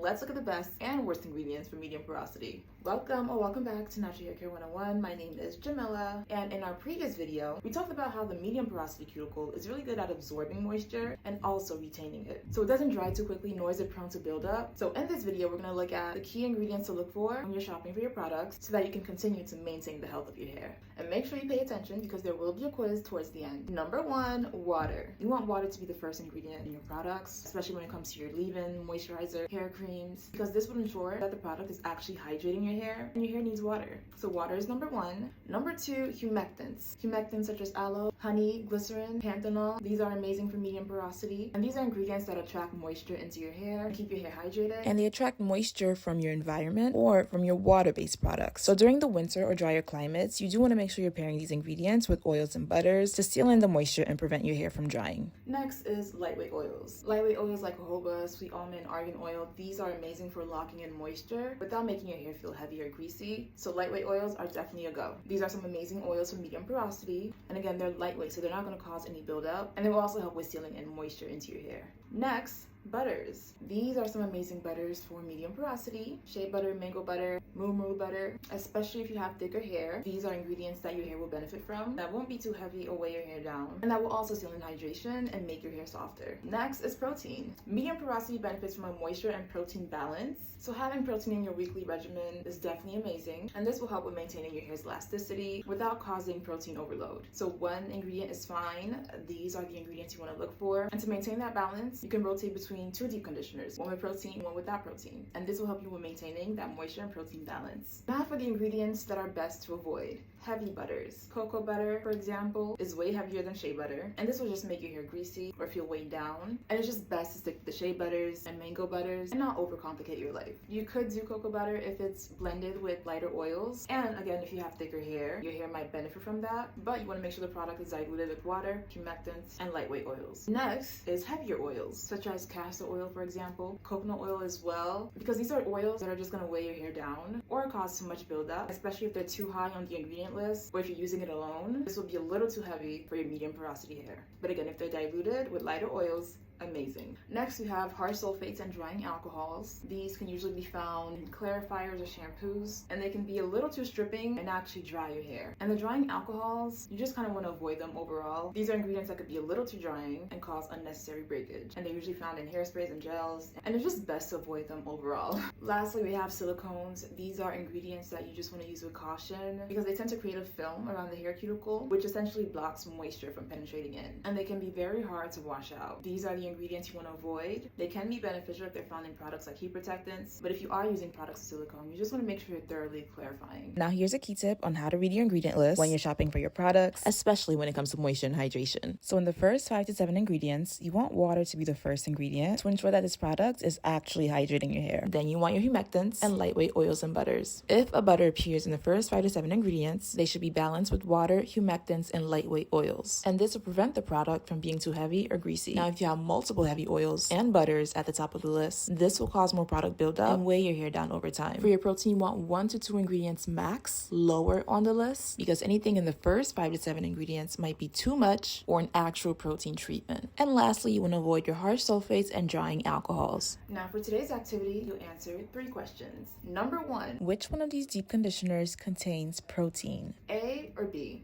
let's look at the best and worst ingredients for medium porosity. Welcome back to Natural Hair Care 101. My name is Jamila, and in our previous video, we talked about how the medium porosity cuticle is really good at absorbing moisture and also retaining it. So it doesn't dry too quickly, nor is it prone to build up. So in this video, we're gonna look at the key ingredients to look for when you're shopping for your products so that you can continue to maintain the health of your hair. And make sure you pay attention because there will be a quiz towards the end. Number 1, water. You want water to be the first ingredient in your products, especially when it comes to your leave-in, moisturizer, hair creams, because this will ensure that the product is actually hydrating your hair and your hair needs water. So water is number 1. Number 2, humectants. Humectants such as aloe, honey, glycerin, panthenol. These are amazing for medium porosity, and these are ingredients that attract moisture into your hair and keep your hair hydrated. And they attract moisture from your environment or from your water-based products. So during the winter or drier climates, you do want to make sure you're pairing these ingredients with oils and butters to seal in the moisture and prevent your hair from drying. Next is lightweight oils. Lightweight oils like jojoba, sweet almond, argan oil, these are amazing for locking in moisture without making your hair feel heavy or greasy. So lightweight oils are definitely a go. These are some amazing oils for medium porosity, and again, they're lightweight, so they're not going to cause any buildup, and they will also help with sealing in moisture into your hair. Next, butters. These are some amazing butters for medium porosity. Shea butter, mango butter, moo butter, especially if you have thicker hair. These are ingredients that your hair will benefit from, that won't be too heavy or weigh your hair down, and that will also seal in hydration and make your hair softer. Next is protein. Medium porosity benefits from a moisture and protein balance, so having protein in your weekly regimen is definitely amazing, and this will help with maintaining your hair's elasticity without causing protein overload. So one ingredient is fine. These are the ingredients you want to look for, and to maintain that balance, you can rotate between 2 deep conditioners, one with protein, one without protein, and this will help you with maintaining that moisture and protein balance. Now for the ingredients that are best to avoid. Heavy butters. Cocoa butter, for example, is way heavier than shea butter, and this will just make your hair greasy or feel weighed down, and it's just best to stick to the shea butters and mango butters and not overcomplicate your life. You could do cocoa butter if it's blended with lighter oils, and again, if you have thicker hair, your hair might benefit from that, but you want to make sure the product is diluted with water, humectants, and lightweight oils. Next is heavier oils, such as castor oil, for example, coconut oil as well, because these are oils that are just going to weigh your hair down or cause too much buildup, especially if they're too high on the ingredient list, or if you're using it alone. This will be a little too heavy for your medium porosity hair. But again, if they're diluted with lighter oils, amazing. Next, we have harsh sulfates and drying alcohols. These can usually be found in clarifiers or shampoos, and they can be a little too stripping and actually dry your hair. And the drying alcohols, you just kind of want to avoid them overall. These are ingredients that could be a little too drying and cause unnecessary breakage, and they're usually found in hairsprays and gels, and it's just best to avoid them overall. Lastly, we have silicones. These are ingredients that you just want to use with caution because they tend to create a film around the hair cuticle, which essentially blocks moisture from penetrating in, and they can be very hard to wash out. These are the ingredients you want to avoid. They can be beneficial if they're found in products like heat protectants, but if you are using products with silicone, you just want to make sure you're thoroughly clarifying. Now here's a key tip on how to read your ingredient list when you're shopping for your products, especially when it comes to moisture and hydration. So in the first 5 to 7 ingredients, you want water to be the first ingredient to ensure that this product is actually hydrating your hair. Then you want your humectants and lightweight oils and butters. If a butter appears in the first 5 to 7 ingredients, they should be balanced with water, humectants, and lightweight oils. And this will prevent the product from being too heavy or greasy. Now if you have multiple heavy oils and butters at the top of the list, this will cause more product buildup and weigh your hair down over time. For your protein, you want 1 to 2 ingredients max lower on the list because anything in the first 5 to 7 ingredients might be too much or an actual protein treatment. And lastly, you want to avoid your harsh sulfates and drying alcohols. Now for today's activity, you'll answer 3 questions. Number 1, which one of these deep conditioners contains protein? A or B?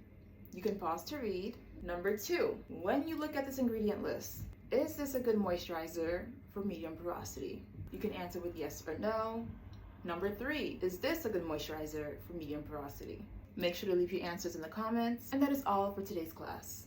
You can pause to read. Number 2, when you look at this ingredient list, is this a good moisturizer for medium porosity? You can answer with yes or no. Number 3, is this a good moisturizer for medium porosity? Make sure to leave your answers in the comments. And that is all for today's class.